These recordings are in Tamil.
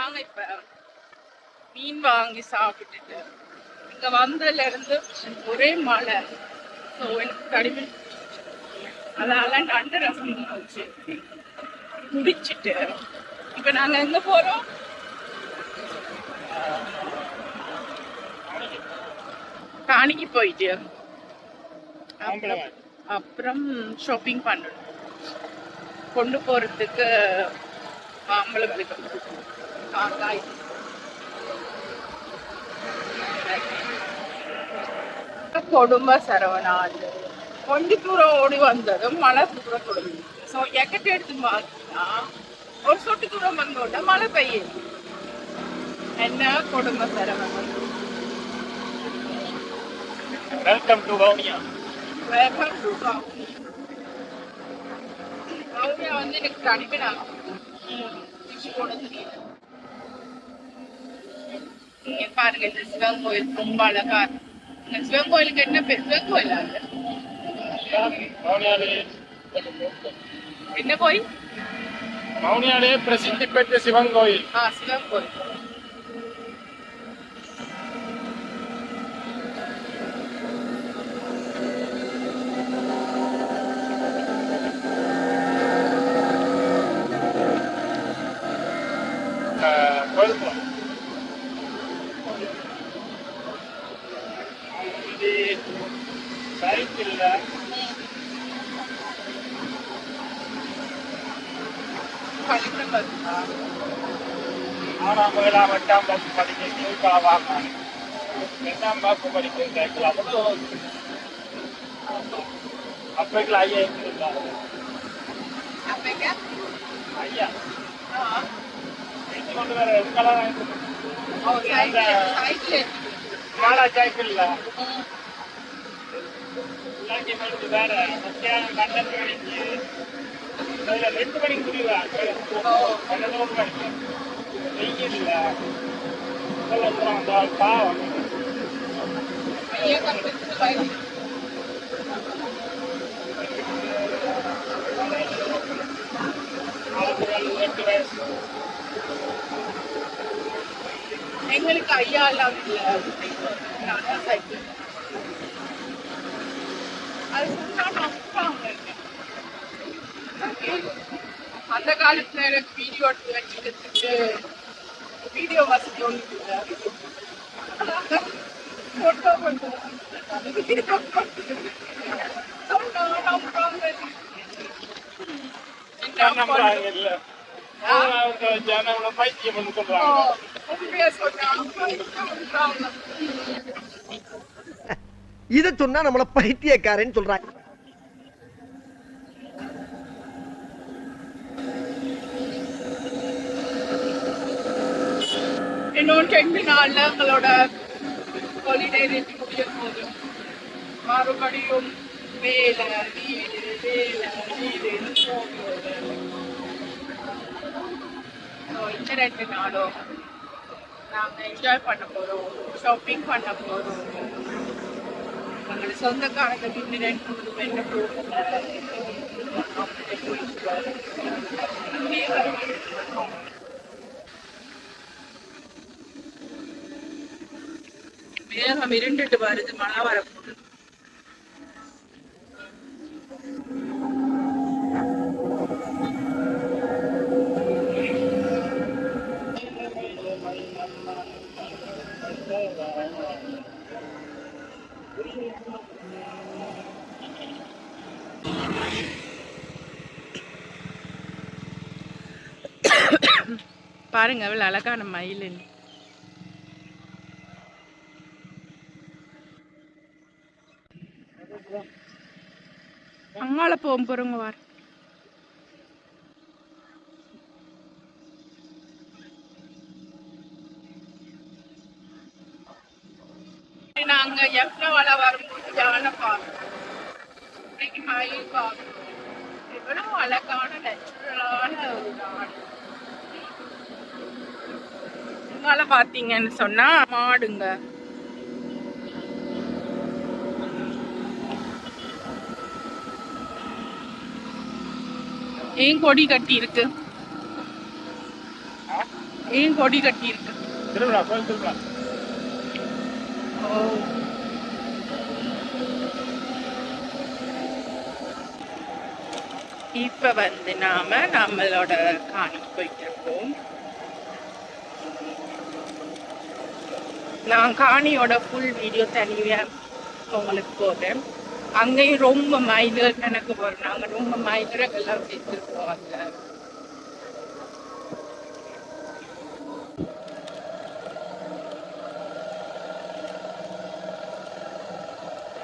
நாங்க இப்ப மீன் வாங்கி சாப்பிட்டுட்டு இங்க வந்ததுல இருந்து ஒரே மழை. எனக்கு கடிமை அதனால நண்டு ரசம் வச்சு குடிச்சிட்டு இப்ப நாங்க எங்க போறோம்? காணிக்கு போயிட்டு அப்புறம் ஷாப்பிங் பண்ணணும். கொண்டு போறதுக்கு மாம்பழம் இருக்கு, காக்காய். கொடும்ப சரவணாது கொஞ்ச தூரம் ஓடி வந்ததும் மழை தூரம் கொடுங்க. ஸோ எக்கட்டு எடுத்து பார்த்தீங்கன்னா ஒரு சொட்டு தூரம் வந்தோட மழை பெய்யுது. என்ன கொடும்ப Saravanan. Welcome to Vavuniya. Welcome to Vavuniya. Vavuniya வந்து எனக்கு கடிப்பினாங்க போட தெரியல. நீங்க பாருங்க, இந்த சிவன் கோயில் ரொம்ப அழகா இருக்கு. இந்த சிவன் கோயிலுக்கு என்ன பேர்? சிவன் கோயிலா? என்ன கோயில்? வவுனியாலே பிரசித்தி பெற்ற சிவன் கோயில். சிவன் கோயில். சைக்கிள்ல ஆறாம் ஏழாம் எட்டாம் வகுப்பு படிக்க எட்டாம் வகுப்பு படிக்க சைக்கிள் அவ்வளோ அப்பைக்குள்ள ஐயா ஐயா கொண்டு வர எதுக்கெல்லாம் மாலா சைக்கிள்ல வேற மத்தியானம் 12 மணிக்கு 2 மணிக்கு முடிவாங்க. 12 மணிக்கு வெயில் பாவம் எங்களுக்கு ஐயா எல்லாம் சைக்கிள் அது அந்த காலத்துல எனக்கு வீடியோ எடுத்து வச்சுக்கிட்டு வீடியோ வசதி ஒன்று போட்டோ இத சொன்னா நம்மள பைத்தியக்காரன்னு சொல்றாங்க. இன்னொன்று 2 நாள்ல எங்களோட ஹாலிடே முடியும் போது மறுபடியும் வேலை வீடு வேலை வீடு. இந்த 2 நாளும் நாங்கள் என்ஜாய் பண்ண போகிறோம், ஷாப்பிங் பண்ண போகிறோம். எங்களோட சொந்தக்காரங்க வீட்டு 2 பெண்ணு போகல. மேகம் இருண்டுட்டு வருது, மழை வரப்போகுது. பாருங்க அவ்வளவு அழகான மயில். அங்கால போறவங்க வார நாங்க எவ்வளவு வரும்போது யானை பார்க்கணும், மயில் பார்க்கணும். எவ்வளவு அழகான நேச்சுரலான ஒரு நாடு. அங்கால பாத்தீங்கன்னு சொன்னா மாடுங்க. ஏன் கொடி கட்டி இருக்கு? ஏன் கொடி கட்டி இருக்கு? திருவிழா கோயில் திருவிழா. ஓ, இப்ப வந்து நாம நம்மளோட காணி போயிட்டு இருக்கோம். நான் காணியோட ஃபுல் வீடியோ தனியா உங்களுக்கு போடுறேன். அங்கேயும் ரொம்ப மைனர் எனக்கு வரும். நாங்க ரொம்ப மைனரெல்லாம் சேர்த்துருக்கோம் அங்க.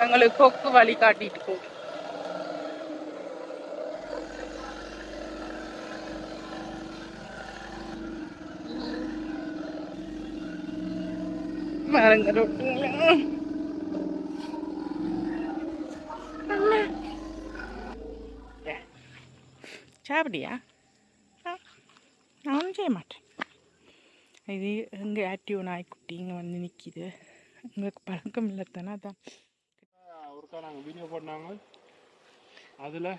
எங்களுக்கு கொக்கு வழி காட்டிட்டு போகும். மரங்க ரொட்டுங்களா சாப்பிடியா? நான் ஒன்றும் செய்ய மாட்டேன். இது எங்கே ஆக்டிவ் நாய்க்குட்டி இங்கே வந்து நிற்கிது. உங்களுக்கு பழக்கம் இல்லை தானே, அதான். ஒருக்கா நாங்கள் வீடியோ போட்டாங்க. அதில்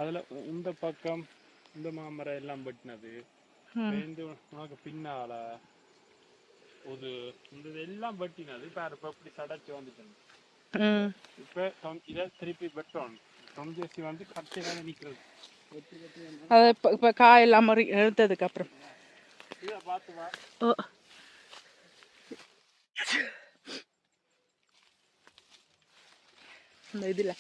அதில் இந்த பக்கம் இந்த மாமரம் எல்லாம் வெட்டினது இந்த உனக்கு பின்னால ஒரு இந்த எல்லாம் வெட்டினது. இப்போ இப்போ இப்படி சடைச்சு வந்துட்டு இப்போ இதை திருப்பி வெட்டணும். தொங்கேசி வந்து கட்டையில நிற்கிறது. அது இப்போ காயெல்லாம் மாதிரி எடுத்ததுக்கு அப்புறம் இதை பார்த்து வா. ஓ, இந்த இதில்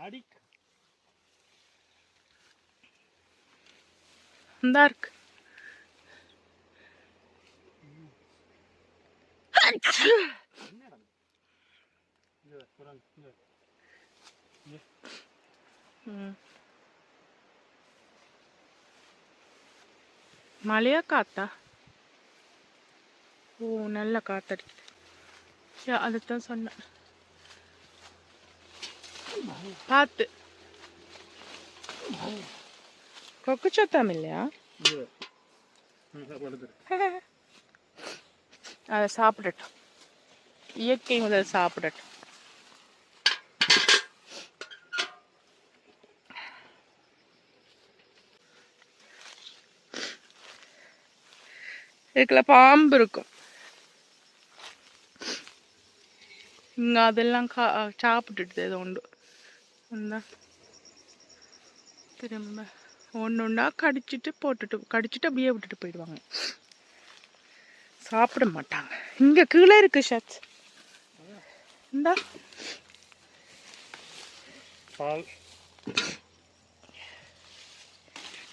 அடிக் இந்தா இருக்கு. மழையா காத்தா? ஓ, நல்ல காத்தடிக்குது. அதுதான் சொன்னேன் பார்த்து. கொக்கு சத்தம் இல்லையா? அதை சாப்பிடட்டும். இயற்கை முதல் சாப்பிடட்டும். இதுக்குள்ள பாம்பு இருக்கும். இங்க அதெல்லாம் சாப்பிட்டுட்டு ஏதோ உண்டு. திரும்ப ஒன்று ஒன்றா கடிச்சிட்டு அப்படியே விட்டுட்டு போயிடுவாங்க. சாப்பிட மாட்டாங்க. இங்க கீழே இருக்கு ஷாட்ஸ். இந்தா பால்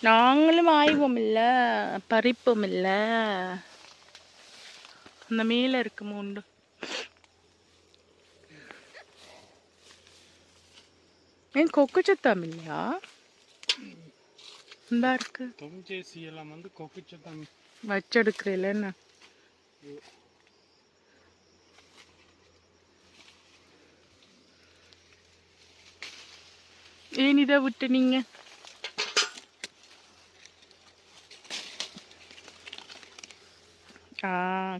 நாங்களும் ஆய்வோம் இல்லை, பறிப்போம் இல்லை. அந்த மேல இருக்கு மூண்டு. ஏன் கொக்கு சத்தம் இல்லையா? இந்தா இருக்கு. தொங்கேசி எல்லாம் வந்து கொக்கு சத்தம் வச்செடுக்கிறேன் என்ன. ஏன் இதை விட்டு நீங்க?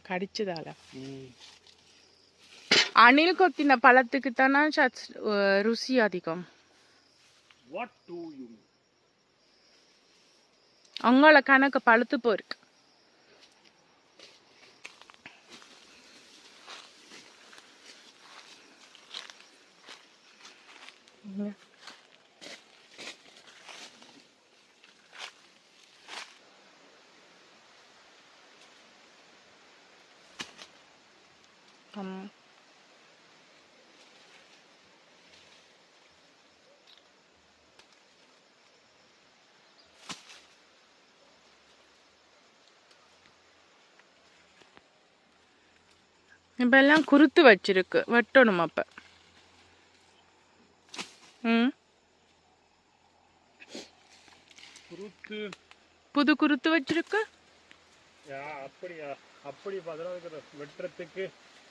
கடிச்சதால. அணில் கொத்தின பழத்துக்கு தானே ருசி அதிகம். அவங்கள கணக்கு பழுத்து போயிருக்கு. இப்ப எல்லாம் குருத்து வச்சிருக்கு, வெட்டணும் அப்ப. புது குருத்து வச்சிருக்கு. அப்படியா? அப்படி பதிலாக வெட்டுறதுக்கு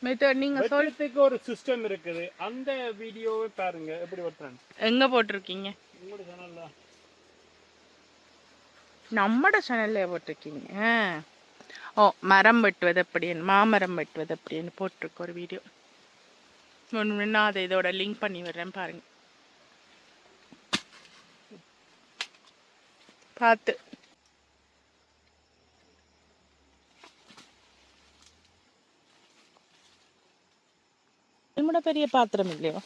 மெத்தட் நீங்க வெட்டுறதுக்கு ஒரு சிஸ்டம் இருக்குது. அந்த வீடியோவை பாருங்க எப்படி வெட்டுறேன். எங்க போட்டிருக்கீங்க? உங்களோட சேனல்ல. நம்மட சேனல்ல போட்டிருக்கீங்க. ஓ, மரம் வெட்டுவது எப்படின்னு, மாமரம் வெட்டுவது எப்படின்னு போட்டிருக்கு ஒரு வீடியோ. நான் அதை இதோட லிங்க் பண்ணி விடுறேன் பாருங்க, பார்த்து. நம்மட பெரிய பாத்திரம் இல்லையோ.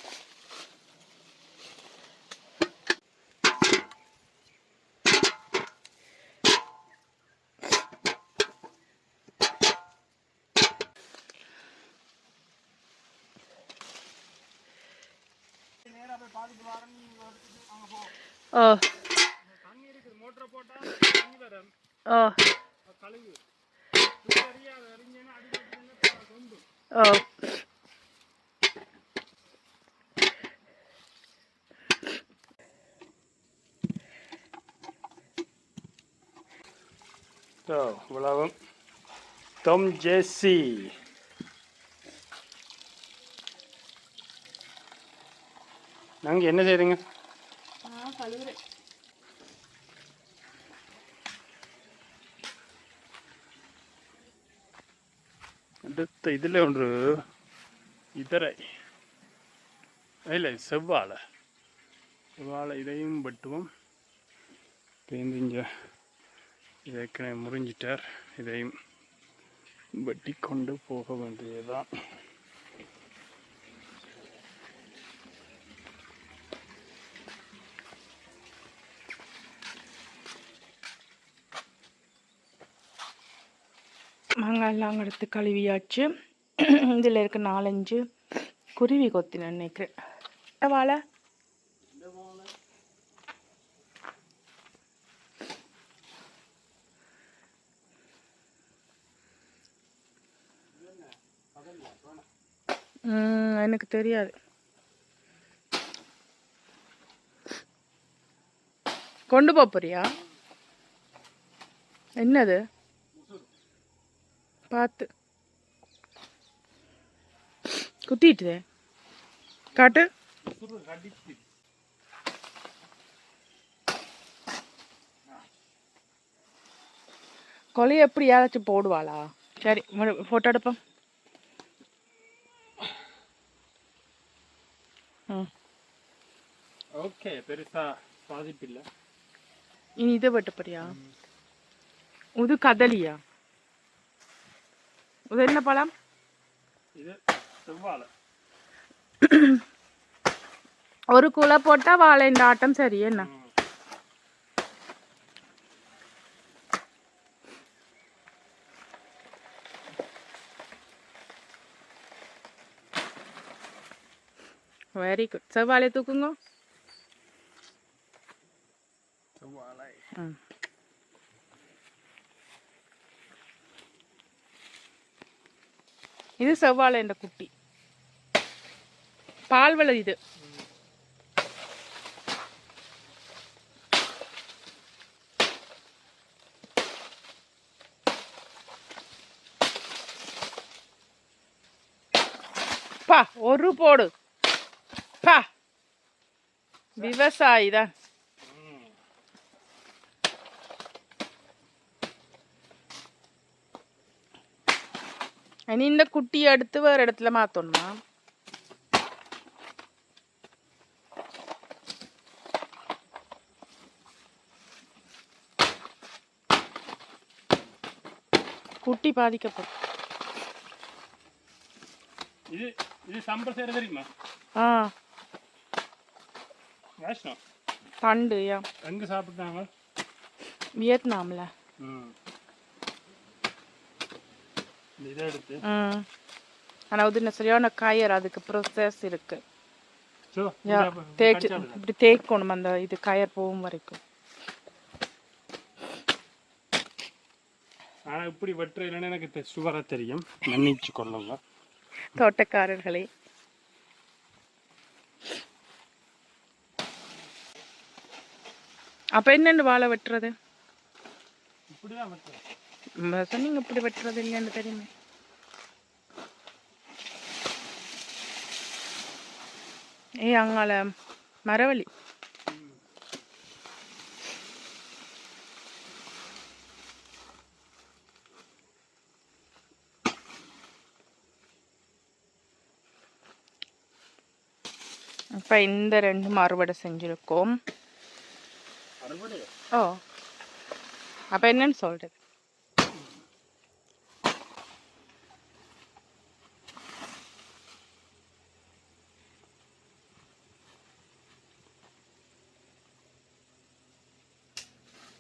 ஓ தண்ணி இருக்குது, மோட்டரை போட்டா தண்ணி வரும். ஓ கழுவு ஓ இவ்வளவு Tom Jesse. நாங்க என்ன செய்றீங்க? கழுவுறேன். அடுத்த இதுல ஒன்று இதரை இல்லை செவ்வாழை இதையும் வெட்டுவோம். இங்க ஏற்கனவே முறிஞ்சிட்டார், இதையும் வெட்டி கொண்டு போக வேண்டியதுதான். மாங்காயெல்லாம் எடுத்து கழுவியாச்சு. இதில் இருக்க 4-5 குருவி கொத்தின நினைக்கிறேன். வாழை எனக்கு தெரியாது. கொண்டு போறியா? என்னது பார்த்து குத்திட்டு காட்டு. கொலையை எப்படி யாராச்சும் போடுவாளா? சரி, போட்டோ எடுப்போம். ஓகே, பெருசா பாதிப்பில்லை. இனி இதை வெட்ட போறியா? இது கதலியா? இது என்ன பழம்? இது செவ்வாழை. ஒரு குலை போட்டா வாழைண்ட ஆட்டம் சரி. என்ன வெரி குட். செவ்வாழை தூக்குங்க. இது செவ்வாழை என்ற குட்டி பால்வளை. இது பா ஒரு போடு பா, விவசாயி தான். இனி இந்த குட்டியை எடுத்து வேற இடத்துல மாத்தணுமா? குட்டி பாதிக்கப்படும். இது இது சம்பல் செய்யறது தெரியுமா? வைஷ்ணவ் தண்டு எங்க சாப்பிட்டாங்க? வியட்நாம்ல. இதை எடுத்து ஆனா அது என்ன சரியான கயர், அதுக்கு ப்ரோசஸ் இருக்கு. தேய்ச்சி இப்படி தேய்க்கணும் அந்த இது கயர் போகும் வரைக்கும். ஆனா இப்படி வெட்டுற இல்லைன்னு எனக்கு சுவரா தெரியும், மன்னிச்சு கொள்ளுங்க தோட்டக்காரர்களே. அப்ப என்னன்னு வாழை வெட்டுறது? இப்படிதான் வெட்டுறது. சொன்னீங்க இப்படி வெட்டுறது இல்லைன்னு தெரியுமே. அங்கால மரவள்ளி. இப்போ இந்த 2 அறுவடை செஞ்சுருக்கோம். ஓ, அப்போ என்னன்னு சொல்கிறது?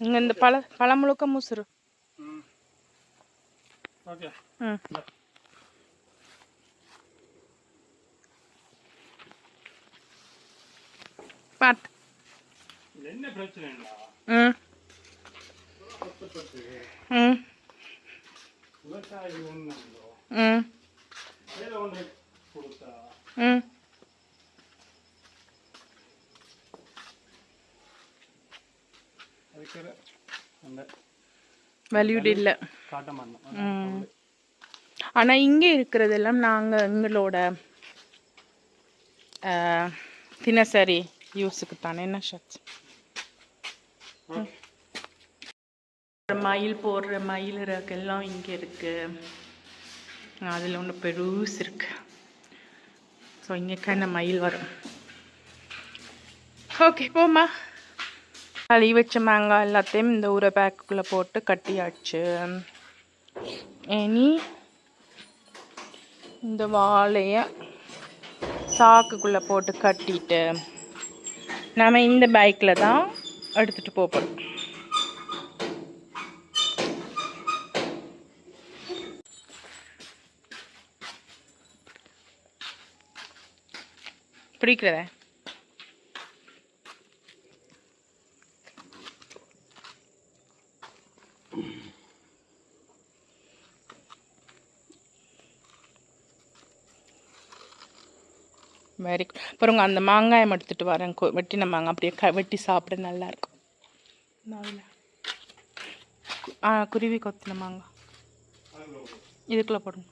இங்கே இந்த பழம் முழுக்க முசுறு. பார்த்து என்ன பிரச்சனைடா? விவசாயி ஒண்ணு வேலை ஒன்று கொடுத்தா அதுக்கு அந்த வேல்யூட் இல்லை, காட்ட மாட்டோம். ஆனால் இங்கே இருக்கிறதெல்லாம் நாங்கள் எங்களோட தினசரி யூஸுக்கு தானே. என்ன ஷர்ட்ஸ் மயில் போடுற மயில் ரகெல்லாம் இங்கே இருக்குது. அதில் ஒன்று பெருசு இருக்கு. ஸோ இங்கே கண்ண மயில் வரும். ஓகே போமா. கழுவி வச்ச மாங்காய் எல்லாத்தையும் இந்த ஊரை பேக்குள்ளே போட்டு கட்டியாச்சு. இனி இந்த வாழையை சாக்குக்குள்ளே போட்டு கட்டிட்டு நாம் இந்த பைக்கில் தான் எடுத்துகிட்டு போகிறோம். பிடிக்கிறத வெரி குட். அப்புறம் அந்த மாங்காயை எடுத்துட்டு வரேன். வெட்டின மாங்காய் அப்படியே வெட்டி சாப்பிட நல்லா இருக்கும். குருவி கொத்தின மாங்காய் இதுக்குள்ள போடுங்க.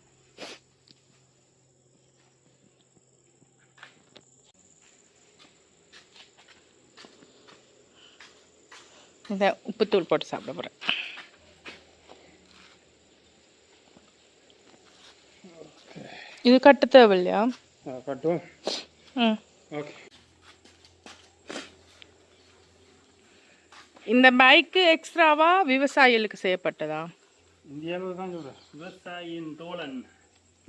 இதை உப்புத்தூள் போட்டு சாப்பிட போகிறேன். இது கட்டு தேவையில்லையா? கட்டும். ஓகே. இந்த பைக்கு எக்ஸ்ட்ராவா விவசாயிகளுக்கு செய்யப்பட்டதா? இந்தியாவில் தான் சொல்கிறேன். விவசாயியின் தோழன்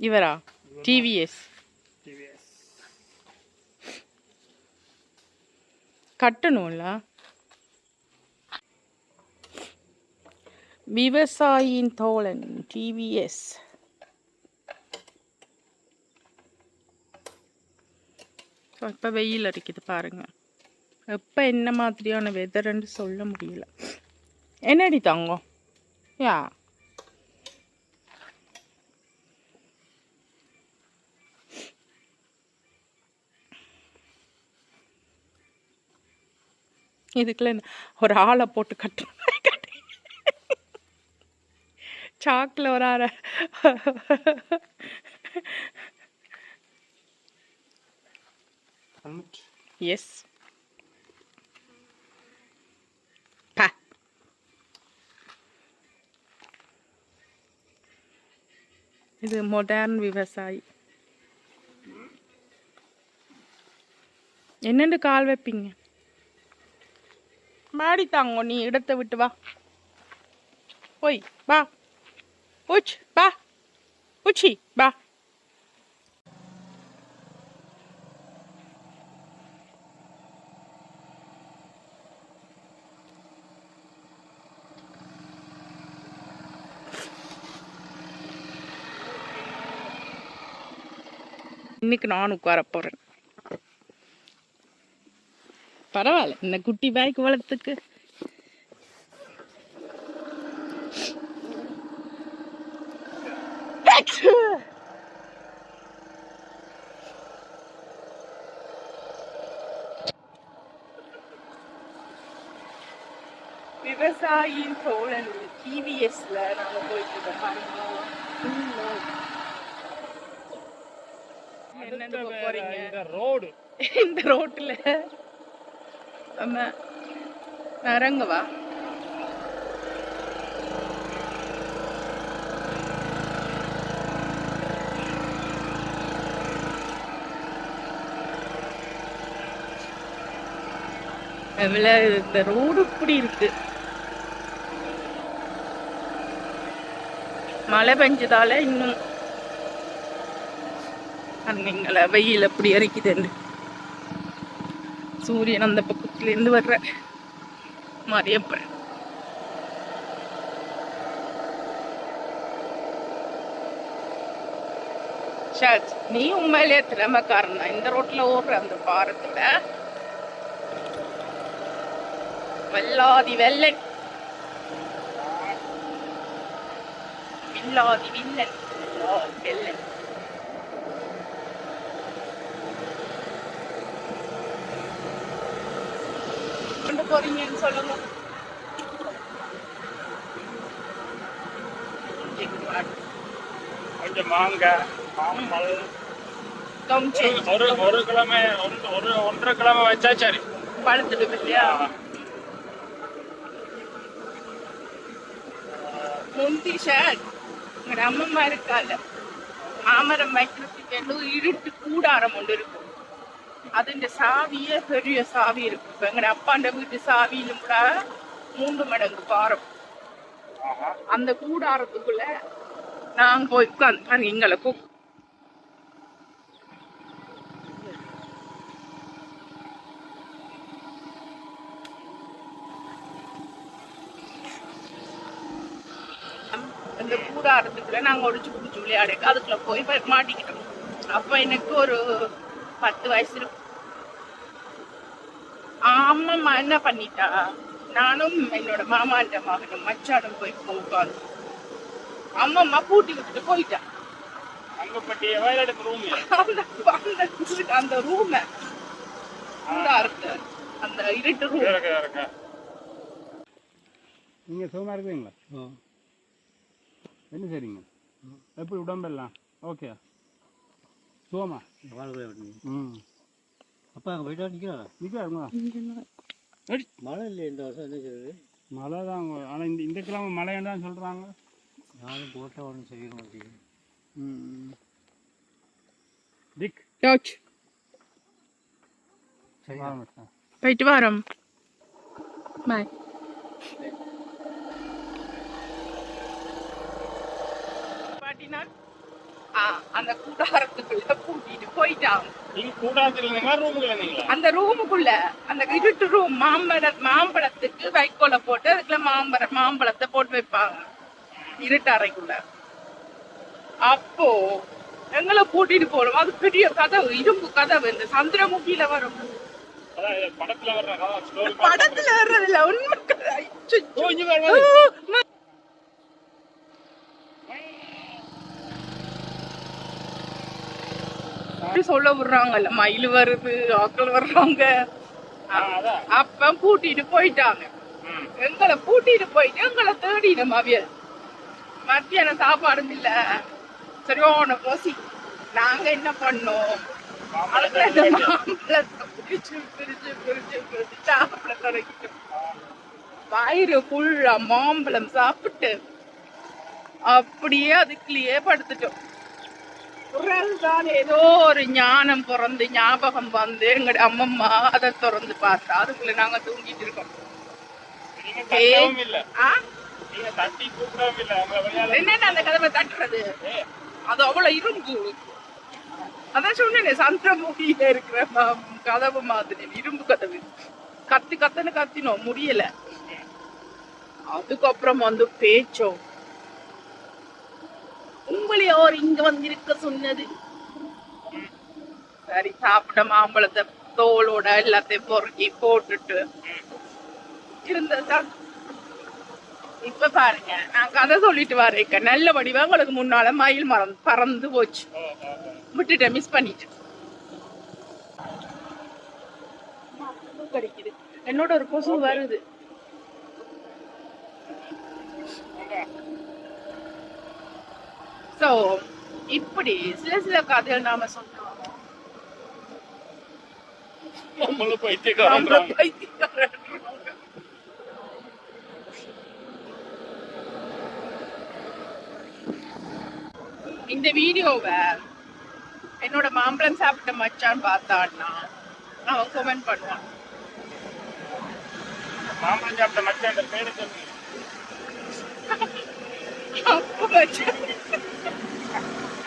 இவரா? டிவிஎஸ் கட்டணும்ல. விவசாயியின் தோழன் டிவிஎஸ். இப்போ வெயில் அடிக்குது பாருங்க. எப்போ என்ன மாதிரியான வெதர்ன்னு சொல்ல முடியல. என்னடி தங்கம்? யா இதுக்குள்ள ஒரு ஆளை போட்டு கட்டுறோம். சாக்கில் ஒரு ஆளை. எஸ். இது மாடர்ன் விவசாயி. என்னென்னு கால் வைப்பீங்க? மாடி தாங்க. நீ இடத்தை விட்டு வா. ஓய் வா. உச் வா. உச்சி வா. இன்னைக்கு நான் உட்கார போறேன். பரவாயில்ல, இந்த குட்டி பைக் வளர்த்துக்கு. விவசாயியின் தோழன் டிவிஎஸ்ல நாங்க போயிட்டு இருக்கோம். என்னன்னு போறீங்க? ரோடு இந்த ரோட்டுல நம்ம இறங்குவா. இந்த ரோடு இப்படி இருக்கு. மழை பெஞ்சதால இன்னும் அங்கங்கள வெயில் எப்படி இறக்குதுன்னு. சூரியன் அந்த பக்கத்துல இருந்து வர்ற மரியப்ப நீ உண்மையிலேயே திறமைக்காரனா இந்த ரோட்ல ஓடுற அந்த பாரத்துல. வல்லாதி வெள்ளன் வில்லாதி வில்லன் வெள்ளன். கொண்டு போறீங்கன்னு சொல்லுங்க. கொஞ்சம் மாங்காய் மாம்பழம் ஒரு கிழமை ஒன்றரை கிழமை வச்சா சரி பழுத்துட்டு இல்லையா. முந்தி ஷர்ட் எங்க அம்மம்மா இருக்கால மாமரம் வைக்கிறதுக்கு இருட்டு கூடாரம் ஒன்று இருக்கும். அது சாவியே பெரிய சாவி இருக்கும். இப்ப எங்க அப்பாண்ட வீட்டு சாவியிலும் கூட 3 மடங்கு பாரம். அந்த கூடாரத்துக்குள்ள நாங்க போய் உட்காந்து எங்களை அந்த கூடாரத்துக்குள்ள நாங்க ஒடிச்சு பிடிச்சி விளையாடு அதுக்குள்ள போய் மாட்டிக்கிட்டோம். அப்ப எனக்கு ஒரு 10 வயசு இருக்கும். அம்மம்மா என்ன பண்ணிட்டா, நானும் என்னோட மாமாண்ட மகனும் மச்சானும் போய் உட்காந்து அம்மம்மா பூட்டி விட்டுட்டு போயிட்டா. அந்த ரூம் அந்த இருட்டு ரூம். நீங்க சுகமா இருக்குவீங்களா? என்ன சரிங்க? எப்படி உடம்பெல்லாம் ஓகே சுகமா? அப்பா அங்கே போயிட்டா நிற்கிறாங்க. மழை இல்லை இந்த வருஷம். என்ன செய்யுது? மழை தான். ஆனால் இந்த கிழமை மழைன்னு தான் சொல்கிறாங்க. நானும் போட்டால் ஒன்றும் செய்ய மாட்டேங்குது. டிக் போயிட்டு வரோம். பாய். பாட்டினா அந்த கூடாரத்துக்குள்ள கூட்டிட்டு போயிட்டாங்க. அந்த ரூமுக்குள்ள அந்த இருட்டு ரூம் மாம்பழத்துக்கு வைக்கோல போட்டு அதுக்குள்ள மாம்பழத்தை போட்டு வைப்பாங்க இருட்டு அறைக்குள்ள. அப்போ எங்களை கூட்டிட்டு போறோம். அது பெரிய கதவு, இரும்பு கதவு. இந்த சந்திரமுகியில வரும் படத்துல வர்றதில்ல, உண்மை சொல்ல விடுறாங்கல்ல, மயில் வருது ஆக்கள் வர்றாங்க. அப்ப கூட்டிட்டு போயிட்டாங்க. எங்களை கூட்டிட்டு போயிட்டு எங்களை தேடினோம். அவியல் மத்தியான சாப்பாடு இல்ல, சரியான பசி. நாங்க என்ன பண்ணோம், சாப்பிட தொடங்கிட்டோம். வயிறு ஃபுல்லா மாம்பழம் சாப்பிட்டு அப்படியே அதுக்குள்ளேயே படுத்துட்டோம். தான் ஏதோ ஒரு ஞானம் பிறந்து ஞாபகம் வந்து எங்க அம்மம்மா அதை திறந்து பார்த்தா அதுக்குள்ள நாங்க தூங்கிட்டு இருக்கோம். என்னென்ன அந்த கதவை தட்டுறது, அது அவ்வளவு இரும்பு. அதான் சொன்னேன், சந்திரமுகியில இருக்கிற கதவு மாதிரி இரும்பு கதவு. கத்துன்னு கத்தினோம், முடியல. அதுக்கப்புறம் வந்து பேச்சோம், உங்களை யார் இங்க வந்திருக்க சொன்னது? சரி, சாப்பிட்ட மாம்பழத்தை தோலோட எல்லாத்தையும் பொறுக்கி போட்டுட்டு இருந்ததுதான். இப்ப பாருங்க, நான் கதை சொல்லிட்டு வரேன். நல்ல வடிவா உங்களுக்கு முன்னால மயில் மரம் பறந்து போச்சு. விட்டுட்டேன், மிஸ் பண்ணிட்டேன். கிடைக்குது, என்னோட ஒரு கொசு வருது. சோ இப்படி சில கதைகள் நாம சொன்னோம். நம்மள பைத்தியக்காரன் நம்மள பைத்தியக்காரன். இந்த வீடியோவை என்னோட மாம்பழம் சாப்பிட்ட மச்சான் பார்த்தான்னா அவன் கமெண்ட் பண்ணுவான். மாம்பழம் சாப்பிட்ட மச்சான் பேரு சொல்லு. அப்ப மச்சான்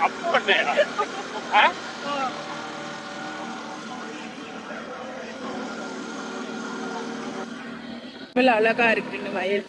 அப்போ என்னையா? இவ்வளவு அழகா இருக்குன்னு வயல்.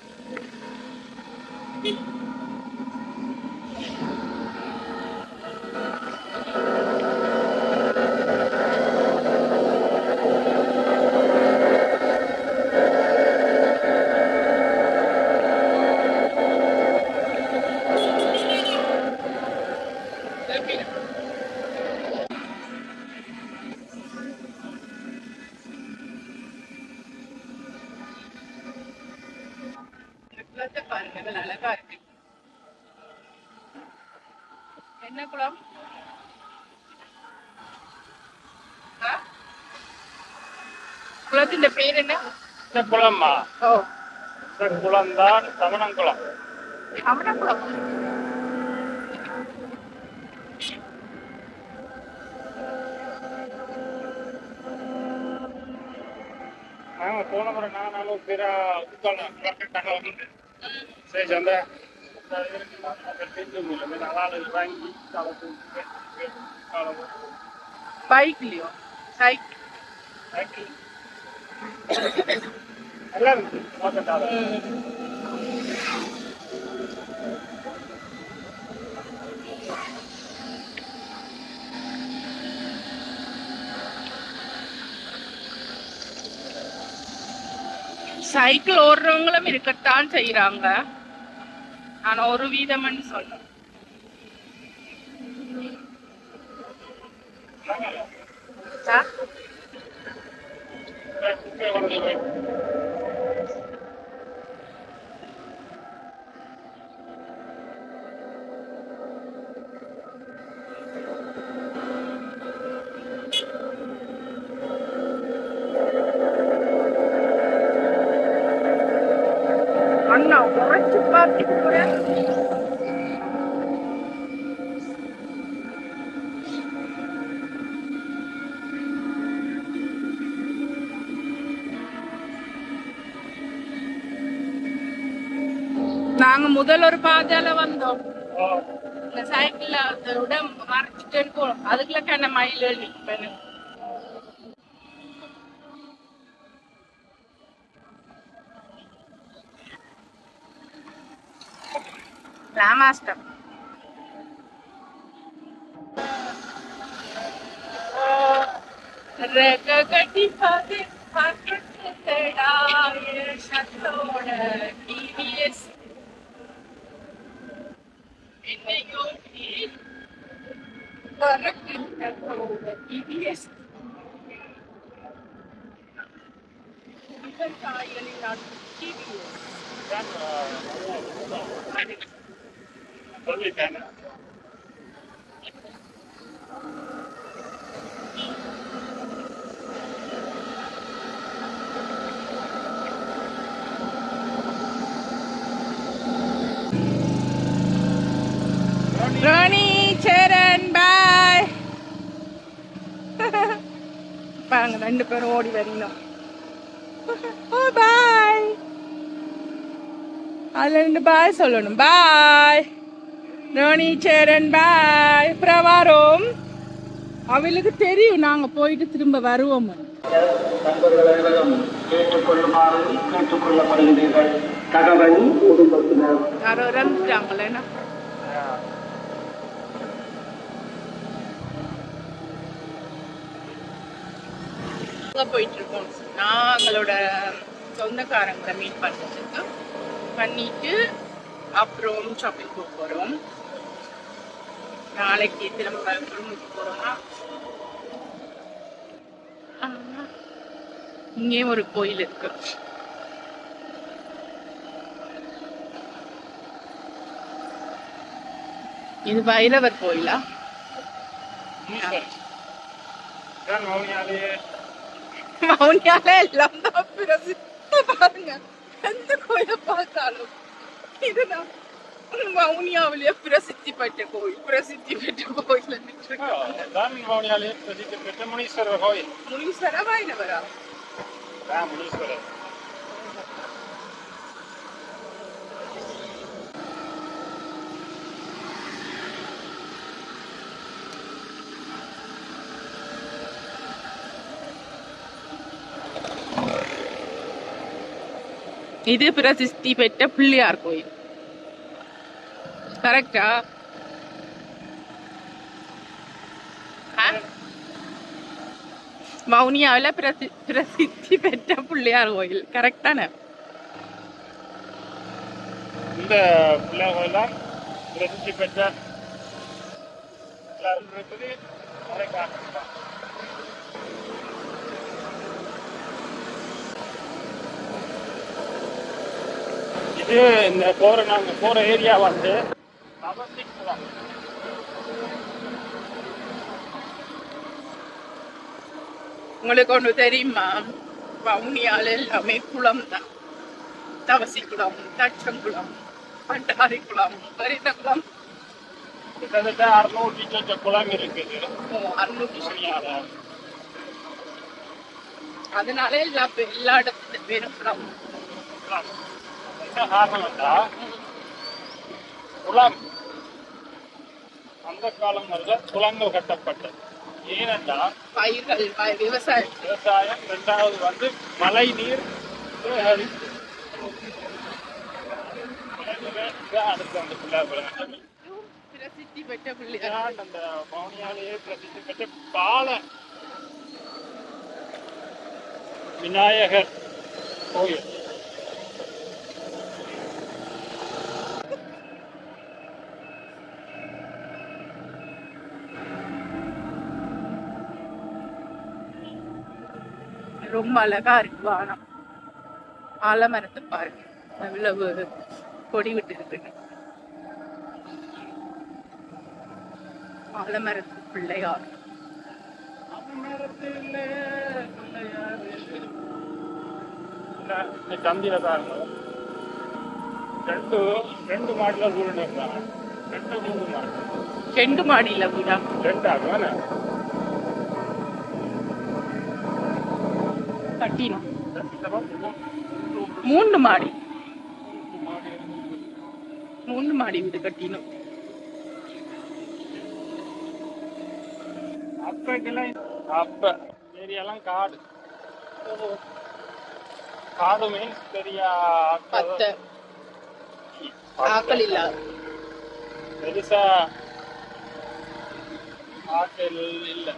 பாருங்க இவ்வளவு அழகா இருக்கு. என்ன குளம்? குளத்தின் பேர் என்ன? இந்த குளமா? ஓ, இந்த குளம் தான் சமணங்குளம். சமணகுளம். நாங்க போன முறை நானும் பிற சரி அந்த பைக்லயோ? சைக்கிள். எல்லாம் சைக்கிள் ஓடுறவங்களும் இருக்கத்தான் செய்யறாங்க. ஆனா ஒரு வீதம்னு சொல்றேன். அண்ணா உரைச்சு பார்த்து நாங்க முதல் ஒரு பாதையில வந்தோம். இந்த சைக்கிள்ல விட மறைச்சிட்டு இருக்கோம். அதுக்குள்ள கண்ண மயில் எழுதி ராமாஷ்டம். ரகடி பாதி பாக்கெட் தேடாய சத்தோட டிவிஎஸ் என்னையோ பறக்கின்றதோட டிவிஎஸ் காயலின் டிவிஎஸ் சொல்லிட்டேன். ராணி சேரன் பாய். பாருங்க ரெண்டு பேரும் ஓடி வரணும். ஓ பாய். அதுல ரெண்டு பாய் சொல்லணும். பாய் ராணி சேரன் பாய். அப்புறம் வரோம். அவளுக்கு தெரியும் நாங்க போயிட்டு திரும்ப வருவோம். நண்பர்கள் அனைவரும் கேட்டுக்கொள்ளுமாறு கேட்டுக்கொள்ளப்படுகிறீர்கள். தகவல் குடும்பத்தினர் யாரோ இறந்துட்டாங்களேன்னா போயிட்டு இருக்கோம். நாங்களோட சொந்தக்காரங்களை மீட் பண்ணுறதுக்கு பண்ணிட்டு அப்புறம் ஷாப்பிங் போக போகிறோம். நாளைக்கு திரும்ப ரூமுக்கு போகிறோம்னா இங்கேயும் ஒரு கோயில் இருக்கு. இது பைரவர் கோயிலா? வவுனியால எல்லாம் தான் பிரசித்தி பாருங்க. எந்த கோயிலை பார்த்தாலும் இதுதான் வவுனியாவிலேயே பிரசித்தி பெற்ற கோயில். பிரசித்தி பெற்ற கோயில் தான் வவுனியாலே பிரசித்தி பெற்ற முனீஸ்வரர் கோயில். முனீஸ்வரா வைணவரா? முனீஸ்வரர். இது பிரசித்தி பெற்ற பிள்ளையார் கோயில். கரெக்டா? வவுனியாவில பிரசித்தி பெற்ற பிள்ளையார் கோயில் கரெக்டான? இந்த பிள்ளையார் கோயிலாம் பிரசித்தி பெற்ற இருக்குது. இது இந்த நாங்க போற ஏரியா வந்து தவசிக்குளம். உங்களுக்கு ஒண்ணு தெரியுமா? வவுனியால எல்லாமே குளம் தான். தவசி குளம், தச்சங்குளம், பண்டாரி குளம், பரிதகுளம். கிட்டத்தட்ட 600 குளம் இருக்குது. 600. அதனால எல்லா இடத்துல பேரும் குளம். காரணம் குளம் அந்த காலம் முதல்ல குளங்கள் கட்டப்பட்டது. ஏனென்றால் பயிர்கள், விவசாயம். இரண்டாவது வந்து மழை நீர் அடுத்து அந்த பிள்ளையார் பிரசித்தி பெற்ற பிள்ளையார். அந்த வவுனியாலேயே பிரசித்தி பெற்ற பால விநாயகர் கோயில். ரொம்ப அழகா இருக்கு வானம். ஆலமரத்தை பாருங்க எவ்வளவு கொடி விட்டு இருக்கு. ஆலமரத்து பிள்ளையார். சந்திர தான் ரெண்டு மாடில வீடு இருக்காங்க. 2 மாடி. 2 மாடியில வீடா? 2 ஆகும். கட்டினோம் 3 மாடி. 3 மாடி வீடு கட்டினோம். அப்ப ஏரியாலாம் காடு. காடு மீன்ஸ் பெரிய ஆக்கள் இல்லாத பெருசா ஆக்கள் இல்ல.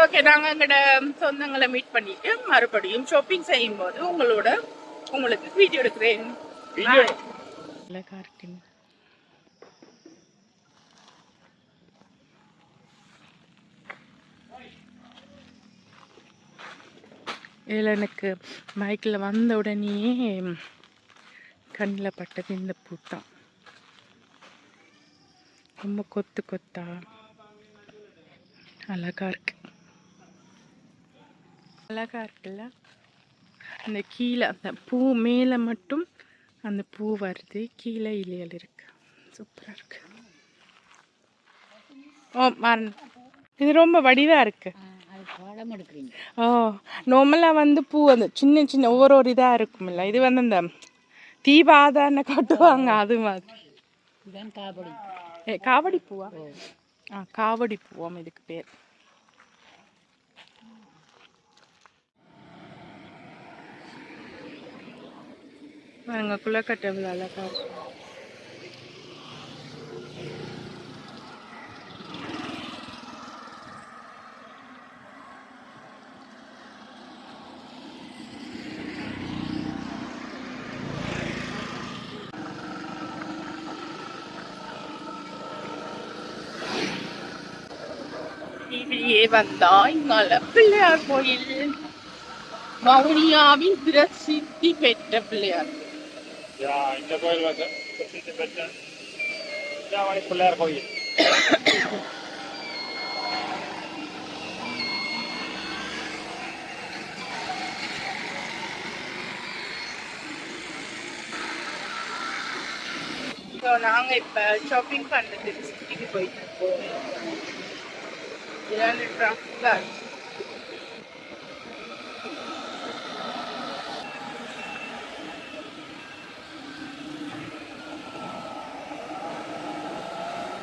ஓகே, நாங்க எங்கட சொந்தங்களை மீட் பண்ணிட்டு மறுபடியும் ஷாப்பிங் செய்யும் போது உங்களுக்கு வீடியோ எடுக்கிறேன். இதில் எனக்கு பைக்கில் வந்த உடனே கண்ணில் பட்டது இந்த பூத்தான். ரொம்ப கொத்து கொத்தா அழகா இருக்கு. அழகா இருக்குல்ல? அந்த கீழே அந்த பூ மேலே மட்டும் அந்த பூ வருது, கீழே இலைகள் இருக்கு. சூப்பராக இருக்கு. ஓ மாறன், இது ரொம்ப வடிவாக இருக்கு. ஓ, நார்மலாக வந்து பூ அந்த சின்ன சின்ன ஒவ்வொரு இதாக இருக்கும்ல, இது வந்து அந்த தீபாதான காட்டுவாங்க அது மாதிரி. காவடி பூவா? காவடி பூவாம் இதுக்கு பேர். பாருங்க குளக்கட்டை அழகா இருக்கும். இங்கே வந்தா இங்கால பிள்ளையார் கோயில், வவுனியாவின் பிரசித்தி பெற்ற பிள்ளையார். இந்த கோயில் வந்து பிரசித்தி பெற்ற பிள்ளையார் கோயில். ஸோ நாங்கள் இப்போ ஷாப்பிங் பண்ணுறதுக்கு சிட்டிக்கு போயிட்டு இருக்கோம். இதான் டிராஃபிக்.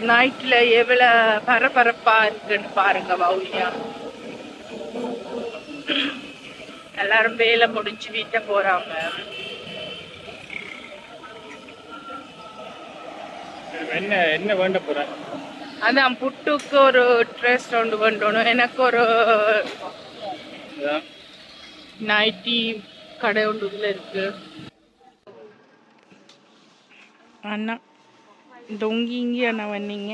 நைட்ல எவ்வளவு பரபரப்பா இருக்குன்னு பாருங்க வவுனியா. எல்லாரும் வேலை முடிஞ்சு வீட்டை போறாங்க. என்ன என்ன வேண்ட போற? அதான் புட்டுக்கு ஒரு ட்ரெஸ் ஒன்று கொண்டணும். எனக்கு ஒரு நைட்டி கடை ஒன்று இதுல இருக்கு. அண்ணா டொங்கி இங்கே அண்ணா வந்தீங்க.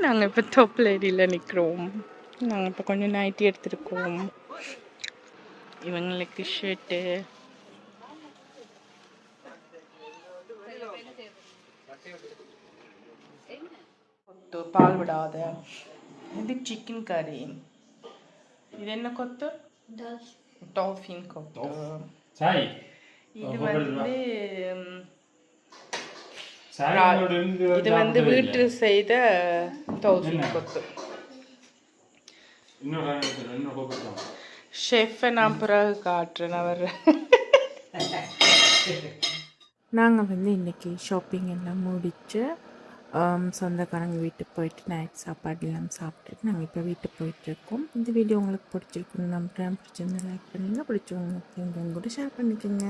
நாங்கள் இப்போ தொப் லேடியில் நிற்கிறோம். நாங்கள் இப்போ கொஞ்சம் நைட்டி எடுத்துருக்கோம். இவங்களுக்கு ஷர்ட்டு, கொத்து பால் விடாத. இது சிக்கன் கறி. இது என்ன கொத்து? டால்ஃபின் கொத்து. இது வந்து வீட்டில் செய்த டால்ஃபின் கொத்து. ஷெஃப்பை நான் பிறகு காட்டுறேன். அவர் நாங்கள் வந்து இன்றைக்கி ஷாப்பிங் எல்லாம் முடித்து சொந்தக்காரங்க வீட்டுக்கு போயிட்டு நைட் சாப்பாடு எல்லாம் சாப்பிட்டுட்டு நாங்கள் இப்போ வீட்டுக்கு போயிட்டுருக்கோம். இந்த வீடியோ உங்களுக்கு பிடிச்சிருக்குன்னு நம்புகிறேன். பிடிச்சிருந்தா லைக் பண்ணுங்கள், பிடிச்சவங்க கூட ஷேர் பண்ணிக்கோங்க.